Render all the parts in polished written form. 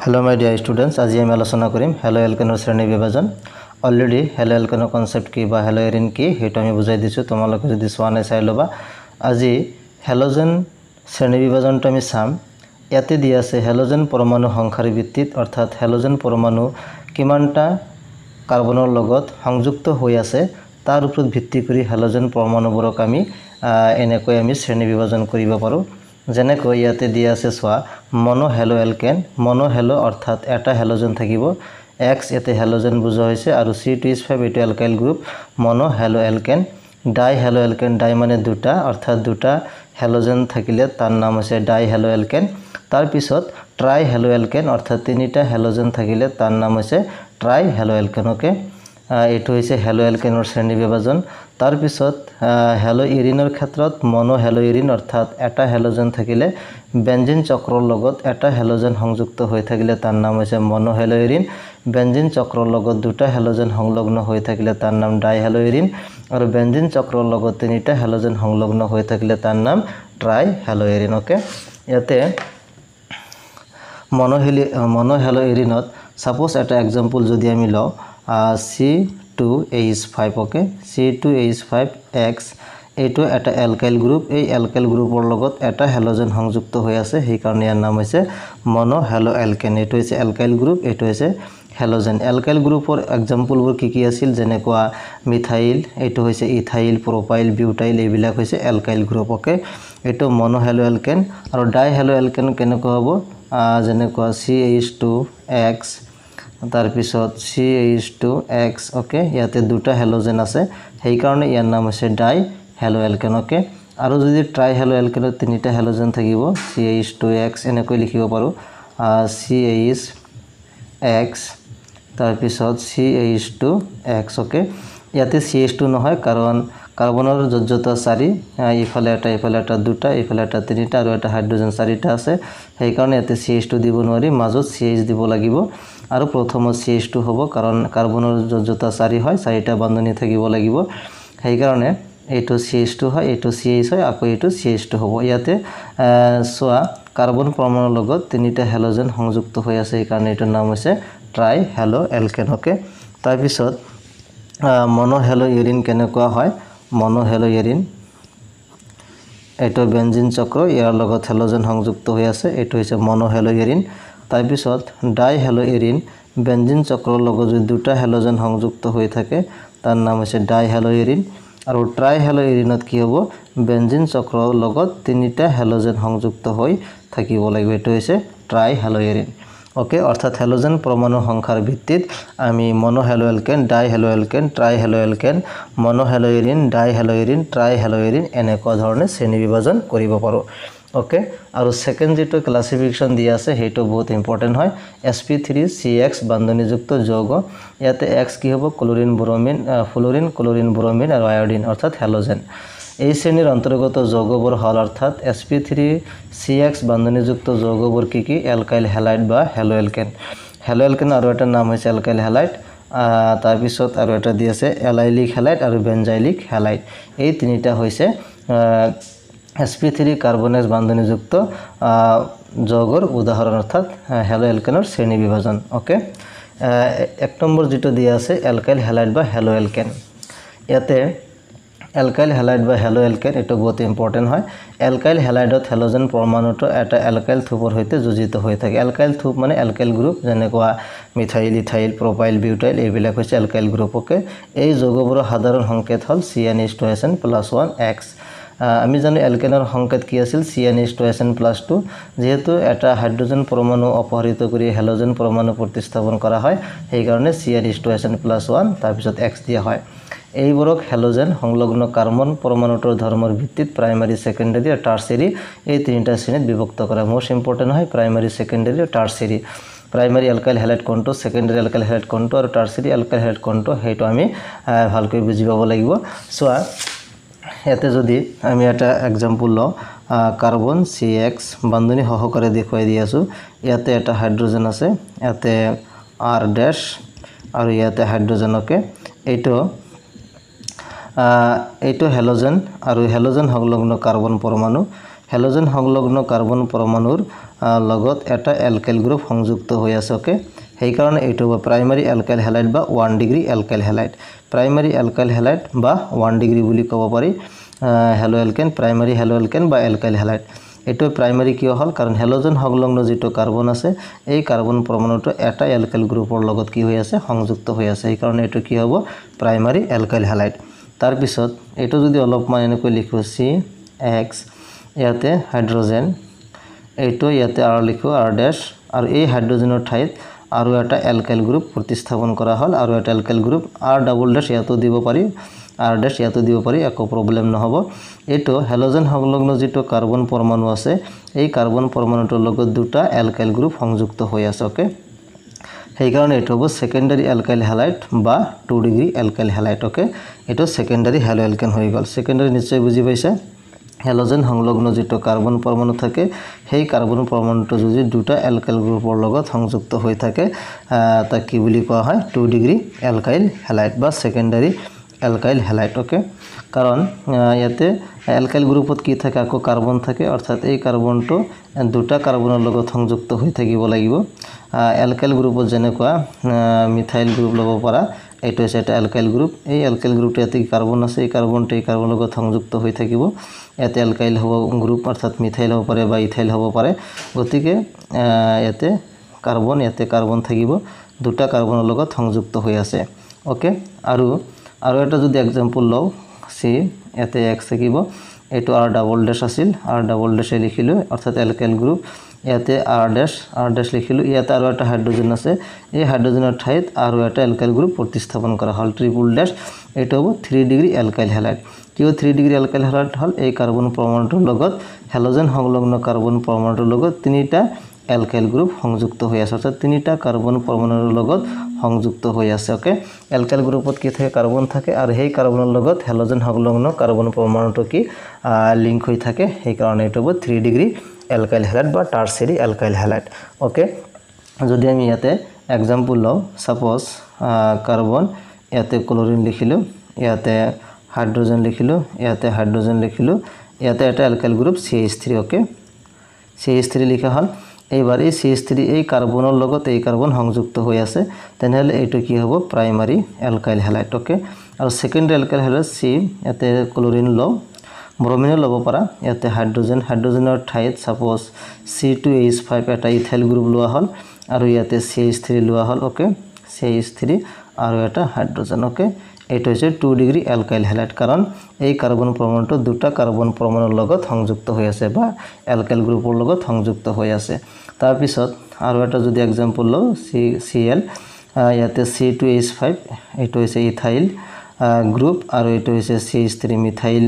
Hello my dear students, আজি আমি আলোচনা কৰিম হেলো এলকেনৰ শ্ৰেণী বিভাজন। অলৰেডি হেলো এলকেনৰ কনসেপ্ট কি বা হেলো এৰিন কি হেতু আমি বুজাই দিছো, তোমালোকে যদি চোৱা নাই চাই লবা। আজি হেলোজেন শ্ৰেণী বিভাজনটো আমি চাম। ইয়াতে দিয়া আছে হেলোজেন পৰমাণু সংখ্যাৰ ভিত্তিত, অৰ্থাৎ হেলোজেন পৰমাণু কিমানটা কাৰ্বনৰ লগত সংযুক্ত হৈ আছে তাৰ ওপৰত ভিত্তি কৰি হেলোজেন পৰমাণুবোৰক আমি এনেকৈ আমি শ্ৰেণী বিভাজন কৰিব পাৰো। যেনেকৈ ইয়াতে দিয়া আছে সোয়া মনো হেলো এলকেন, মনো হেলো অৰ্থাৎ এটা হেলোজেন থাকিব, X এতে হেলোজেন বুজা হৈছে আৰু C2H5 এটো অ্যালকাইল গ্ৰুপ মনো halo alkane. Di halo alkane, ডাই মানে দুটা, অৰ্থাৎ দুটা হেলোজেন থাকিলে তাৰ নাম হৈছে ডাই হেলো এলকেন। তাৰ পিছত ট্ৰাই হেলো এলকেন, অৰ্থাৎ তিনিটা হেলোজেন থাকিলে তাৰ নাম হৈছে ট্ৰাই হেলো এলকেন। ওকে, এটো হৈছে হেলো এলকেনৰ শ্ৰেণী বিভাজন। তাৰ পিছত হেলো ইৰিনৰ ক্ষেত্ৰত মনো হেলো ইৰিন, অৰ্থাৎ এটা হেলোজেন থাকিলে বেঞ্জিন চক্ৰৰ লগত এটা হেলোজেন সংযুক্ত হৈ থাকিলে তাৰ নাম হৈছে মনো হেলো ইৰিন। বেঞ্জিন চক্ৰৰ লগত দুটা হেলোজেন সংলগ্ন হৈ থাকিলে তাৰ নাম ডাই হেলো ইৰিন, আৰু বেঞ্জিন চক্ৰৰ লগত তিনিটা হেলোজেন সংলগ্ন হৈ থাকিলে তাৰ নাম ট্ৰাই হেলো ইৰিন। ওকে, ইয়াতে মনো হেলো ইৰিনত সাপোজ এটা এক্সাম্পল যদি আমি লও C2H5, ওকে, C2H5X এইটো এটা অ্যালকাইল গ্ৰুপ। এই অ্যালকাইল গ্ৰুপৰ লগত এটা হেলোজেন সংযুক্ত হৈ আছে, সেই কাৰণে ইয়াৰ নাম হৈছে মনো হেলো এলকেন। এইটো হৈছে অ্যালকাইল গ্ৰুপ, এইটো হৈছে হেলোজেন। অ্যালকাইল গ্ৰুপৰ এক্সাম্পলবোৰ কি আছিল, যেনেকুৱা মিথাইল, এইটো হৈছে ইথাইল, প্ৰপাইল, বিউটাইল, এইবিলাক হৈছে অ্যালকাইল গ্ৰুপ। ওকে, এইটো মনো হেলো এলকেন। আৰু ডাই হেলো এলকেন কেনেকুৱা হ'ব, যেনেকুৱা CH2X, তাৰ পিছত CH2X। ওকে, ইয়াতে দুটা হেলোজেন আছে, সেই কাৰণে ইয়াৰ নাম হৈছে ডাই হেলো এলকেন। ওকে, আৰু যদি ট্ৰাই হেলো এলকেনত তিনিটা হেলোজেন থাকিব CH2X এনেকৈ লিখিব পাৰো, CH2X তাৰ পিছত CH2X। ওকে, ইয়াতে CH2 নহয় কাৰণ কাৰ্বনৰ যোজ্যতা 4, ইফালে এটা দুটা, ইফালে এটা তিনিটা, আৰু এটা হাইড্ৰোজেন 4টা আছে, সেই কাৰণে ইয়াতে CH2 দিব নোৱাৰি, মাজত CH দিব লাগিব। আৰু প্ৰথমত CH2 হ'ব কাৰণ কাৰ্বনৰ যোজ্যতা 4 হয়, 4টা বন্ধনী থাকিব লাগিব, সেই কাৰণে এইটো CH2 হয়, এইটো CH হয়, আকৌ এইটো CH2 হ'ব। ইয়াতে সোয়া কাৰ্বন পৰমাণুৰ লগত তিনিটা হেলোজেন সংযুক্ত হৈ আছে, সেই কাৰণে এইটোৰ নাম হৈছে ট্ৰাই হেলো এলকেন। ওকে, তাৰ পিছত মনো হেলো ইৰিন কেনেকুৱা হয়, মনো হেলো ইৰিন এইটো বেঞ্জিন চক্ৰ, ইয়াৰ লগত হেলোজেন সংযুক্ত হৈ আছে, এইটো হৈছে মনো হেলো ইৰিন। তাৰ পিছত ডাই হেলো ইৰিন, বেঞ্জিন চক্ৰৰ লগত যদি দুটা হেলোজেন সংযুক্ত হৈ থাকে তাৰ নাম হৈছে ডাই হেলো ইৰিন। আৰু ট্ৰাই হেলো ইৰিনত কি হ'ব, বেঞ্জিন চক্ৰৰ লগত তিনিটা হেলোজেন সংযুক্ত হৈ থাকিব লাগিব, এইটো হৈছে ট্ৰাই হেলো ইৰিন। ওকে, অৰ্থাৎ হেলোজেন পৰমাণুৰ সংখ্যাৰ ভিত্তিত আমি mono halo alkane, di halo alkane, tri halo alkane, mono halo arene, di halo arene, tri halo arene এনেকুৱা ধৰণে শ্ৰেণী বিভাজন কৰিব পাৰো। ওকে, আৰু সেকেন্ড যেটো ক্লাসিফিকেশন দিয়া আছে সেইটো বহুত ইম্পৰ্টেন্ট হয়, sp3CX বান্ধনীযুক্ত যৌগ। ইয়াতে X কি হ'ব, chlorine, bromine, Florin, chlorine, bromine আৰু আয়োডিন, অৰ্থাৎ হেলোজেন। এই শ্ৰেণীৰ অন্তৰ্গত যৌগবোৰ হল, অৰ্থাৎ sp3CX বান্ধনীযুক্ত যৌগবোৰ কি অ্যালকাইল হ্যালাইড বা হেলো এলকেন। হেলো এলকেন আৰু এটা নাম হৈছে অ্যালকাইল হ্যালাইড। তাৰ পিছত আৰু এটা দি আছে এলাইলিক হ্যালাইড আৰু বেনজাইলিক হ্যালাইড। এই তিনিটা হৈছে sp3 কাৰ্বনেজ বান্ধনীযুক্ত যৌগৰ উদাহৰণ, অৰ্থাৎ হেলো এলকেনৰ শ্ৰেণী বিভাজন। ওকে, এক নম্বৰ যেটো দিয়া আছে অ্যালকাইল হ্যালাইড বা হেলো এলকেন। ইয়াতে অ্যালকাইল হ্যালাইড বা হেলো এলকেন এটো বহুত ইম্পৰ্টেন্ট হয়। অ্যালকাইল হ্যালাইডত হেলোজেন পৰমাণুটো এটা অ্যালকাইল থূপৰ সৈতে যোজিত হৈ থাকে। অ্যালকাইল থূপ মানে অ্যালকাইল গ্ৰুপ, যেনেকুৱা মিথাইল, ইথাইল, প্ৰপাইল, বিউটাইল, এইবিলাক হৈছে অ্যালকাইল গ্ৰুপ। ওকে, এই যৌগবোৰৰ সাধাৰণ সংকেত হ'ল CnH2SN+1X। আমি জানো এলকেনৰ সংকেত কি আছিল, CnH2SN+2। যেহেতু এটা হাইড্ৰোজেন পৰমাণু অপহৰিত কৰি হেলোজেন পৰমাণু প্ৰতিস্থাপন কৰা হয়, সেই কাৰণে CnH2SN+1 তাৰ পিছত X দিয়া হয়। এইবোৰক হেলোজেন সংলগ্ন কাৰ্বন পৰমাণুটোৰ ধৰ্মৰ ভিত্তিত প্ৰাইমাৰী, সেকেন্ডাৰী আৰু টাৰ্চিয়াৰী এই তিনিটা শ্ৰেণীত বিভক্ত কৰা। মোস্ট ইম্পৰ্টেন্ট হয় প্ৰাইমাৰী, সেকেন্ডাৰী আৰু টাৰ্চিয়াৰী। প্ৰাইমাৰী অ্যালকাইল হ্যালাইড কোনটো, সেকেন্ডাৰী অ্যালকাইল হ্যালাইড কোনটো আৰু টাৰ্চিয়াৰী অ্যালকাইল হ্যালাইড কোনটো, সেইটো আমি ভালকৈ বুজি পাব লাগিব। সোয়া ইয়াতে যদি আমি এটা এক্সাম্পল লওঁ, কাৰ্বন CX বান্ধনী সহকাৰে দেখুৱাই দি আছো। ইয়াতে এটা হাইড্ৰোজেন আছে, ইয়াতে R ড্যাশ আৰু ইয়াতে হাইড্ৰোজেন। ওকে, এইটো হেলোজেন আৰু হেলোজেন সংলগ্ন কাৰ্বন পৰমাণু। হেলোজেন সংলগ্ন কাৰ্বন পৰমাণুৰ লগত এটা এলকাইল গ্ৰুপ সংযুক্ত হৈ আছে ওকে সেইকাৰণে এইটো হ'ব প্ৰাইমাৰী এলকাইল হ্যালাইড বা 1 degree alkyl halide primary alkyl halide বা 1 ডিগ্ৰী বুলি ক'ব পাৰি হ্যালো এলকেন প্ৰাইমাৰী হ্যালো এলকেন বা এলকাইল হ্যালাইড এটো প্ৰাইমাৰী কিয় হল কাৰণ হ্যালোজেন সংলগ্ন যেটো কাৰ্বন আছে এই কাৰ্বন পৰমাণুটো এটা এলকাইল গ্ৰুপৰ লগত কি হৈ আছে সংযুক্ত হৈ আছে এই কাৰণে এটো কি হ'ব প্ৰাইমাৰী এলকাইল হ্যালাইড তাৰ পিছত এটো যদি অলপমান এনেকৈ লিখো সি এক্স ইয়াতে হাইড্ৰোজেন এইটো ইয়াতে আৰ লিখো আৰ ড্যাশ আৰ এই হাইড্ৰোজেনৰ ঠাইত আৰু এটা এলকাইল গ্ৰুপ প্ৰতিস্থাপন কৰা হল আৰু এটা alkyl group R double dash ইয়াতো দিব পাৰি আৰ ড্যাশ ইয়াতো দিব পাৰি একো প্ৰবলেম নহব এটো হ্যালোজেন সংলগ্ন যেটো কাৰ্বন পৰমাণু আছে এই কাৰ্বন পৰমাণুটোৰ লগত দুটা এলকাইল গ্ৰুপ সংযুক্ত হৈ আছে ওকে সেই কাৰণে এটো হ'ব সেকেন্ডাৰী এলকাইল হ্যালাইড বা 2 ডিগ্ৰী এলকাইল হ্যালাইড ওকে এটো সেকেন্ডাৰী হ্যালো এলকেন হৈ গল সেকেন্ডাৰী নিশ্চয় বুজি পাইছে হ্যালোজেন সংলগ্ন যেটো কাৰ্বন পৰমাণু থাকে সেই কাৰ্বন পৰমাণুটো যদি দুটা এলকাইল গ্ৰুপৰ লগত সংযুক্ত হৈ থাকে তাক কি বুলি কোৱা হয় 2 ডিগ্ৰী এলকাইল হ্যালাইড বা সেকেন্ডাৰী এলকাইল হ্যালাইড ওকে কাৰণ ইয়াতে এলকাইল গ্ৰুপত কি থাকে আকৌ কাৰ্বন থাকে অৰ্থাৎ এই কাৰ্বনটো দুটা কাৰ্বনৰ লগত সংযুক্ত হৈ থাকিব লাগিব এলকাইল গ্ৰুপত যেনেকুৱা মিথাইল গ্ৰুপ লব পাৰা এইটো হৈছে এটা এলকাইল গ্ৰুপ এই এলকাইল গ্ৰুপটো ইয়াতে কাৰ্বন আছে এই কাৰ্বনটো এই কাৰ্বনৰ লগত সংযুক্ত হৈ থাকিব ইয়াতে এলকাইল হ'ব গ্ৰুপ অৰ্থাৎ মিথাইল হ'ব পাৰে বা ইথাইল হ'ব পাৰে গতিকে ইয়াতে কাৰ্বন থাকিব দুটা কাৰ্বনৰ লগত সংযুক্ত হৈ আছে ওকে আৰু এটা যদি एग्जांपल লও সি ইয়াতে x থাকিব এটো আৰ ডাবল ড্যাশ আছিল আৰ ডাবল ড্যাশে লিখিলো অৰ্থাৎ এলকাইল গ্ৰুপ ইয়াতে আৰ ড্যাশ লিখিলো ইয়াতে আৰু এটা হাইড্ৰোজেন আছে এই হাইড্ৰোজেনৰ ঠাইত আৰু এটা এলকাইল গ্ৰুপ প্ৰতিস্থাপন কৰা হল ট্ৰিপল ড্যাশ এটো হ'ব 3 ডিগ্ৰী এলকাইল হ্যালাইড কিয় 3 ডিগ্ৰী এলকাইল হ্যালাইড হল এই কাৰ্বন পৰমাণুটোৰ লগত হ্যালোজেন সংলগ্ন কাৰ্বন পৰমাণুটোৰ লগত তিনিটা এলকাইল গ্ৰুপ সংযুক্ত হৈ আছে অৰ্থাৎ তিনিটা কাৰ্বন পৰমাণুৰ লগত সংযুক্ত হৈ আছে ওকে এলকাইল গ্ৰুপত কি থাকে কাৰ্বন থাকে আৰু সেই কাৰ্বনৰ লগত হ্যালোজেন সংলগ্ন কাৰ্বন পৰমাণুটো কি লিংক হৈ থাকে সেই কাৰণে এটো হ'ব 3 ডিগ্ৰী এলকাইল হ্যালাইড বা টারসিয়ারি এলকাইল হ্যালাইড ওকে যদি আমি ইয়াতে एग्जांपल লও সাপোজ কার্বন ইয়াতে ক্লোরিন লিখিলো ইয়াতে হাইড্ৰোজেন লিখিলো ইয়াতে এটা alkyl group CH3 okay CH3 লিখা হল এইবাৰ এই CH3 এই কাৰ্বনৰ লগত এই কাৰ্বন সংযুক্ত হৈ আছে তেনেহলে এইটো কি হ'ব প্ৰাইমাৰী এলকাইল হ্যালাইড ওকে আৰু সেকেন্ডাৰী এলকাইল হ্যালাইড সি ইয়াতে ক্লোৰিন লও ব্ৰোমিন লব পাৰা ইয়াতে হাইড্ৰোজেনৰ ঠাইত সাপোজ C2H5 এটা ইথাইল গ্ৰুপ লোৱা হল আৰু ইয়াতে CH3 লোৱা হল ওকে CH3 আৰু এটা হাইড্ৰোজেন ওকে এইটো হৈছে 2 ডিগ্ৰী এলকাইল হ্যালাইড কাৰণ এই কাৰ্বন পৰমাণুটো দুটা কাৰ্বন পৰমাণুৰ লগত সংযুক্ত হৈ আছে বা এলকাইল গ্ৰুপৰ লগত সংযুক্ত হৈ আছে তাৰ পিছত আৰু এটা যদি एग्जांपल লও Cl ইয়াতে C2H5 এইটো হৈছে ইথাইল গ্ৰুপ আৰু এইটো হৈছে CH3 মিথাইল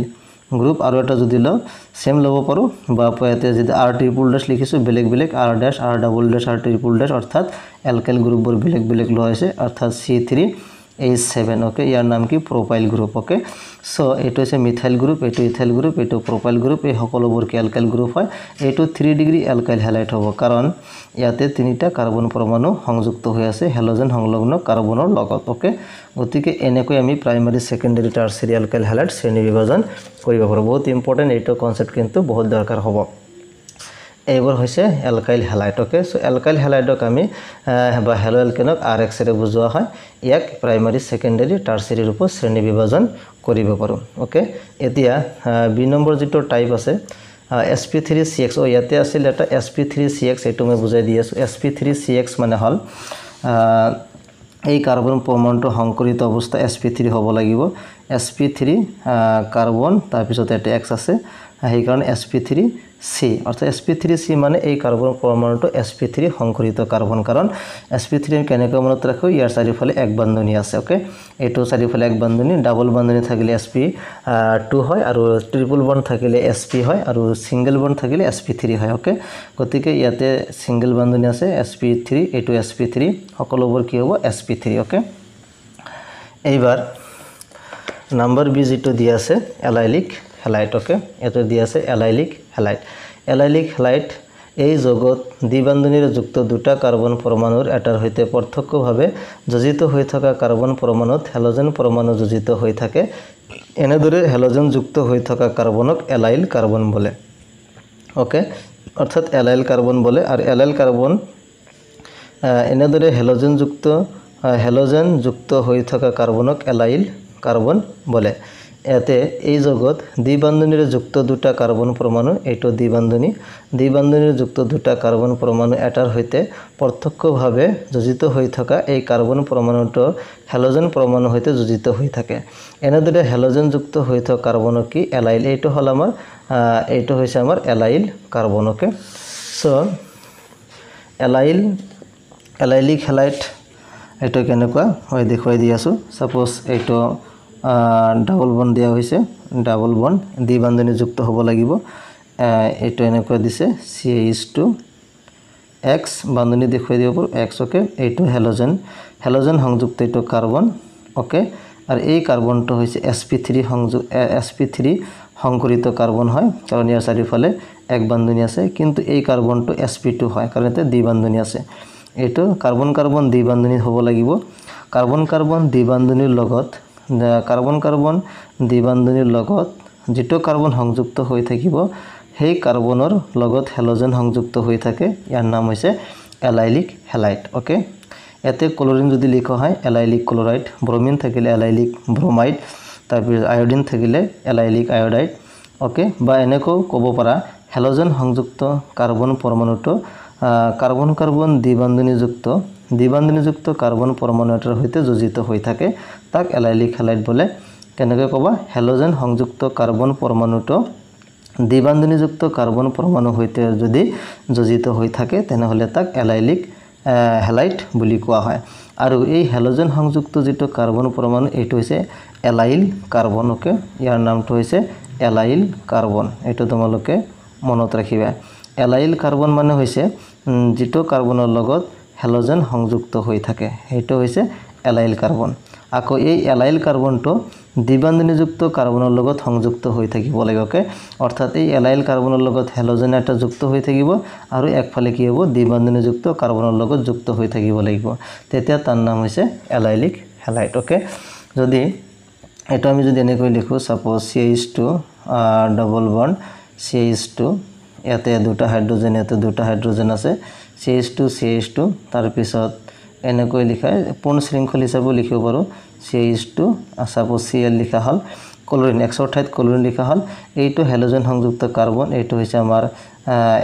গ্ৰুপ আৰু এটা যদি লও সেম লব পাৰো বা ইয়াতে যদি R ট্রিপল ড্যাশ লিখিছো বেলেগ R dash R double dash R triple dash অৰ্থাৎ এলকাইল গ্ৰুপবোৰ বেলেগ লোৱা হৈছে অৰ্থাৎ C3H7 ওকে ইয়াৰ নাম কি প্ৰোপাইল গ্ৰুপ ওকে সো এটো হৈছে মিথাইল গ্ৰুপ এটো ইথাইল গ্ৰুপ এটো প্ৰোপাইল গ্ৰুপ এই সকলোবোৰ কি এলকাইল গ্ৰুপ হয় এটো 3 ডিগ্ৰী এলকাইল হ্যালাইড হ'ব কাৰণ ইয়াতে তিনিটা কাৰ্বন পৰমাণু সংযুক্ত হৈ আছে হ্যালোজেন সংলগ্ন কাৰ্বনৰ লগত ওকে গতিকে এনেকৈ আমি প্ৰাইমাৰী সেকেন্ডাৰী টাৰসিয়াৰি এলকাইল হ্যালাইড শ্ৰেণী বিভাজন কৰিব পাৰো বহুত ইম্পৰ্টেন্ট এইটো কনসেপ্ট কিন্তু বহুত দৰকাৰ হ'ব এইবোৰ হৈছে alkyl halide okay so alkyl হ্যালাইডক আমি বা হ্যালো এলকেনক RX ৰে বুজোৱা হয় ইয়াক প্ৰাইমাৰী সেকেন্ডাৰী টাৰসিয়াৰি ৰূপত শ্ৰেণী বিভাজন কৰিব পাৰো ওকে এতিয়া বি নম্বৰ যেটো টাইপ আছে sp3cx ইয়াতে আছিল এটা sp3cx এটো মই বুজাই দি আছো sp3cx মানে হল এই কাৰ্বন পৰমাণুটো সংকৰিত অৱস্থা sp3 হ'ব লাগিব sp3 কাৰ্বন তাৰ পিছত এটা x আছে সেই কাৰণে sp3c অৰ্থাৎ sp3c মানে এই কাৰ্বন পৰমাণুটো sp3 সংকৰিত কাৰ্বন কাৰণ sp3 কেনেকৈ মনত ৰাখো ইয়াৰ চাৰিফালে এক বন্ধনী আছে ওকে এটো চাৰিফালে এক বন্ধনী ডাবল বন্ধনী থাকিলে sp2 হয় আৰু ট্ৰিপল বন্ড থাকিলে sp হয় আৰু সিঙ্গেল বন্ড থাকিলে sp3 হয় ওকে গতিকে ইয়াতে সিঙ্গেল বন্ধনী আছে sp3 এটো sp3 সকলোবোৰ কি হ'ব sp3 ওকে এইবাৰ নাম্বার বি যেটো দিয়া আছে এলাইলিক হ্যালাইড ওকে এটো দিয়া আছে এলাইলিক হ্যালাইড এই যৌগত দ্বিবন্ধনীৰে যুক্ত দুটা কাৰ্বন পৰমাণুৰ এটাৰ হৈতে পৃথকভাৱে যোজিত হৈ থকা কাৰ্বন পৰমাণুত হ্যালোজেন পৰমাণু যোজিত হৈ থাকে এনেদৰে হ্যালোজেন যুক্ত হৈ থকা কাৰ্বনক এলাইল কাৰ্বন বোলে ওকে অৰ্থাৎ অ্যালাইল কাৰ্বন বলে। আৰ অ্যালাইল কাৰ্বন এনেদৰে হেলোজেন যুক্ত হৈ থকা কাৰ্বনক এলাইল কাৰ্বন বলে। ইয়াতে এই যৌগত দ্বিবান্ধনীৰে যুক্ত দুটা কাৰ্বন পৰমাণু, এইটো দ্বিবান্ধনীৰে যুক্ত দুটা কাৰ্বন পৰমাণু এটাৰ সৈতে প্ৰত্যক্ষভাৱে যোজিত হৈ থকা এই কাৰ্বন পৰমাণুটো হেলোজেন পৰমাণুৰ সৈতে যোজিত হৈ থাকে। এনেদৰে হেলোজেন যুক্ত হৈ থকা কাৰ্বনক কি এলাইল, এইটো হৈছে আমাৰ এলাইল কাৰ্বন। ওকে, সো এলাইলিক হেলাইট এইটো কেনেকুৱা হয় দেখুৱাই দি আছোঁ। সাপোজ এইটো ডাবল বন্ড দিয়া হৈছে, ডাবল বন্ড দ্বিবান্ধনী যুক্ত হ'ব লাগিব। এইটো এনেকুৱা দিছে CH2X বান্ধনী দেখুৱাই দিব পাৰোঁ X। ওকে, এইটো হেলোজেন সংযুক্ত এইটো কাৰ্বন। ওকে, আৰু এই কাৰ্বনটো হৈছে sp3 সংকৰিত কাৰ্বন হয়, কাৰণ ইয়াৰ চাৰিওফালে এক বান্ধনী আছে। কিন্তু এই কাৰ্বনটো sp2 হয়, কাৰণ ইয়াতে দ্বিবান্ধনী আছে। এইটো কাৰ্বন দ্বিবান্ধনী হ'ব লাগিব। কাৰ্বন দ্বিবান্ধনীৰ লগত যিটো কাৰ্বন সংযুক্ত হৈ থাকিব সেই কাৰ্বনৰ লগত হেলোজেন সংযুক্ত হৈ থাকে, ইয়াৰ নাম হৈছে এলাইলিক হেলাইট। ওকে, ইয়াতে ক্লোৰিন যদি লিখা হয় এলাইলিক ক্লোৰাইড, ব্ৰমিন থাকিলে এলাইলিক ব্ৰমাইড, তাৰপিছত আয়োডিন থাকিলে এলাইলিক আয়োডাইড। ওকে, বা এনেকৈ ক'ব পাৰা হেলোজেন সংযুক্ত কাৰ্বন পৰমাণুটো কাৰ্বন দ্বিবান্ধনীযুক্ত কাৰ্বন পৰমাণু এটাৰ সৈতে যোজিত হৈ থাকে, তাক এলাইলিক হেলাইট বোলে। কেনেকৈ ক'বা, হেলোজেন সংযুক্ত কাৰ্বন পৰমাণুটো দ্বিবান্ধনীযুক্ত কাৰ্বন পৰমাণুৰ সৈতে যদি যোজিত হৈ থাকে তেনেহ'লে তাক এলাইলিক হেলাইট বুলি কোৱা হয়। আৰু এই হেলোজেন সংযুক্ত যিটো কাৰ্বন পৰমাণু এইটো হৈছে এলাইল কাৰ্বন। ওকে, ইয়াৰ নামটো হৈছে এলাইল কাৰ্বন, এইটো তোমালোকে মনত ৰাখিবা। এলাইল কাৰ্বন মানে হৈছে যিটো কাৰ্বনৰ লগত হেলোজেন সংযুক্ত হৈ থাকে, সেইটো হৈছে এলাইল কাৰ্বন। আকৌ এই এলাইল কাৰ্বনটো দ্বিবান্ধনীযুক্ত কাৰ্বনৰ লগত সংযুক্ত হৈ থাকিব লাগিব। ওকে, অৰ্থাৎ এই এলাইল কাৰ্বনৰ লগত হেলোজেন এটা যুক্ত হৈ থাকিব আৰু একফালে কি হ'ব, দ্বিবান্ধনীযুক্ত কাৰ্বনৰ লগত যুক্ত হৈ থাকিব লাগিব, তেতিয়া তাৰ নাম হৈছে এলাইলিক হেলাইট। ওকে, যদি এইটো আমি যদি এনেকৈ লিখোঁ, suppose CH2 double bond CH2, ইয়াতে দুটা হাইড্ৰোজেন, ইয়াতে দুটা হাইড্ৰোজেন আছে, CH2 তাৰপিছত এনেকৈ লিখাই পূৰ্ণ শৃংখল হিচাপেও লিখিব পাৰোঁ। CH2 সাপোজ Cl লিখা হ'ল, ক্লোৰিন Xৰ ঠাইত ক্লোৰিন লিখা হ'ল। এইটো হেলোজেন সংযুক্ত কাৰ্বন, এইটো হৈছে আমাৰ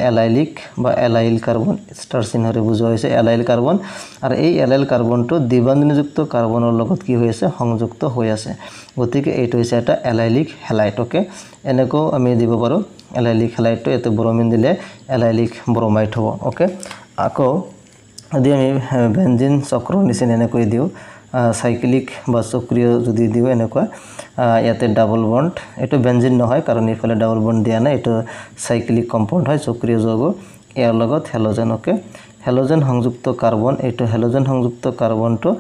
এলাইলিক বা এলাইল কাৰ্বন, ষ্টাৰ চিহ্নৰে বুজোৱা হৈছে এলাইল কাৰ্বন। আৰু এই এলাইল কাৰ্বনটো দ্বিবান্ধনীযুক্ত কাৰ্বনৰ লগত কি হৈ আছে, সংযুক্ত হৈ আছে, গতিকে এইটো হৈছে এটা এলাইলিক হেলাইট। ওকে, এনেকৈও আমি দিব পাৰোঁ এলাইলিক হেলাইটটো, ইয়াতে ব্ৰমিন দিলে এলাইলিক ব্ৰমাইড হ'ব। ওকে, আকৌ যদি আমি বেঞ্জিন চক্ৰৰ নিচিনা এনেকৈ দিওঁ, সাইক্লিক বা চক্ৰীয় যদি দিওঁ এনেকুৱা, ইয়াতে ডাবল বন্ড, এইটো বেঞ্জিন নহয় কাৰণ এইফালে ডাবল বন্ড দিয়া নাই, এইটো সাইক্লিক কম্পাউণ্ড হয়, চক্ৰীয় যৌগ, ইয়াৰ লগত হেলোজেন। ওকে, হেলোজেন সংযুক্ত কাৰ্বন, এইটো হেলোজেন সংযুক্ত কাৰ্বনটো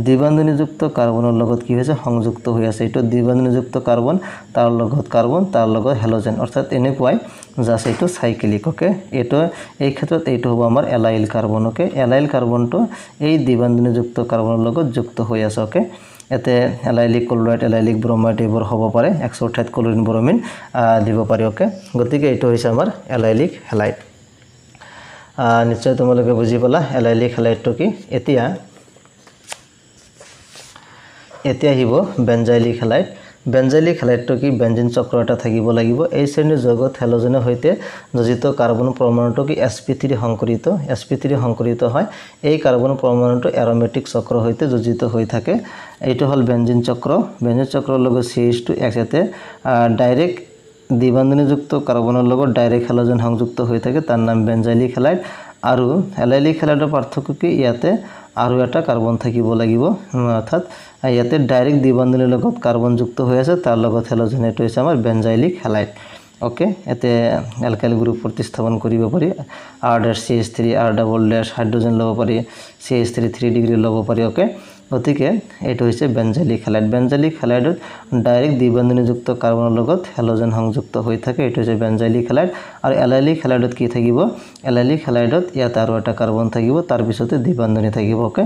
দ্বিবান্ধনীযুক্ত কাৰ্বনৰ লগত কি হৈছে, সংযুক্ত হৈ আছে। এইটো দ্বিবান্ধনীযুক্ত কাৰ্বন, তাৰ লগত হেলোজেন, অৰ্থাৎ এনেকুৱাই জাষ্ট এইটো সাইক্লিক। ওকে, এই ক্ষেত্ৰত এইটো হ'ব আমাৰ এলাইল কাৰ্বন। ওকে, এলাইল কাৰ্বনটো এই দ্বিবান্ধনীযুক্ত কাৰ্বনৰ লগত যুক্ত হৈ আছে। ওকে, ইয়াতে এলাইলিক ক্লোৰাইড, এলাইলিক ব্ৰমাইড এইবোৰ হ'ব পাৰে, Xৰ ঠাইত ক্লোৰিন ব্ৰমিন দিব পাৰি। ওকে, গতিকে এইটো হৈছে আমাৰ এলাইলিক হেলাইট। নিশ্চয় তোমালোকে বুজি পালা এলাইলিক হেলাইটটো কি। এতিয়া আহিব বেঞ্জাইলিক হেলাইট। বেঞ্জাইলিক হেলাইটটো কি, বেঞ্জিন চক্ৰ এটা থাকিব লাগিব। এই শ্ৰেণীৰ যৌগত হেলোজেনৰ সৈতে যোজিত কাৰ্বন পৰমাণুটো কি sp3 সংকৰিত হয়। এই কাৰ্বন পৰমাণুটো এৰোমেটিক চক্ৰৰ সৈতে যোজিত হৈ থাকে, এইটো হ'ল বেঞ্জিন চক্ৰ। বেঞ্জিন চক্ৰৰ লগত CH2X, ইয়াতে ডাইৰেক্ট দ্বিবান্ধনীযুক্ত কাৰ্বনৰ লগত ডাইৰেক্ট হেলোজেন সংযুক্ত হৈ থাকে, তাৰ নাম বেঞ্জাইলিক হেলাইট। আৰু এলাইলিক হেলাইটৰ পাৰ্থক্য কি, ইয়াতে আৰু এটা কাৰ্বন থাকিব লাগিব, অৰ্থাৎ ইয়াতে ডাইৰেক্ট দ্বিবান্ধনীৰ লগত কাৰ্বন যুক্ত হৈ আছে, তাৰ লগত হেলোজেন, এইটো হৈছে আমাৰ বেঞ্জাইলিক হেলাইট। ওকে, ইয়াতে এলকাইল গ্ৰুপ প্ৰতিস্থাপন কৰিব পাৰি, R'-CH3, R' হাইড্ৰোজেন ল'ব পাৰি, CH3 3 ডিগ্ৰী ল'ব পাৰি। ওকে, গতিকে এইটো হৈছে বেঞ্জাইলিক হেলাইট। বেঞ্জাইলিক হেলাইটত ডাইৰেক্ট দ্বিবান্ধনীযুক্ত কাৰ্বনৰ লগত হেলোজেন সংযুক্ত হৈ থাকে, এইটো হৈছে বেঞ্জাইলিক হেলাইট। আৰু এলাইলিক হেলাইটত কি থাকিব, এলাইলিক হেলাইটত ইয়াত আৰু এটা কাৰ্বন থাকিব, তাৰপিছতে দ্বিবান্ধনী থাকিব। ওকে,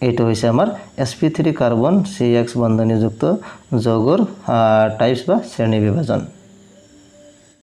এইটো হৈছে আমাৰ sp3 কাৰ্বন CX বান্ধনীযুক্ত যৌগৰ টাইপছ বা শ্ৰেণী বিভাজন।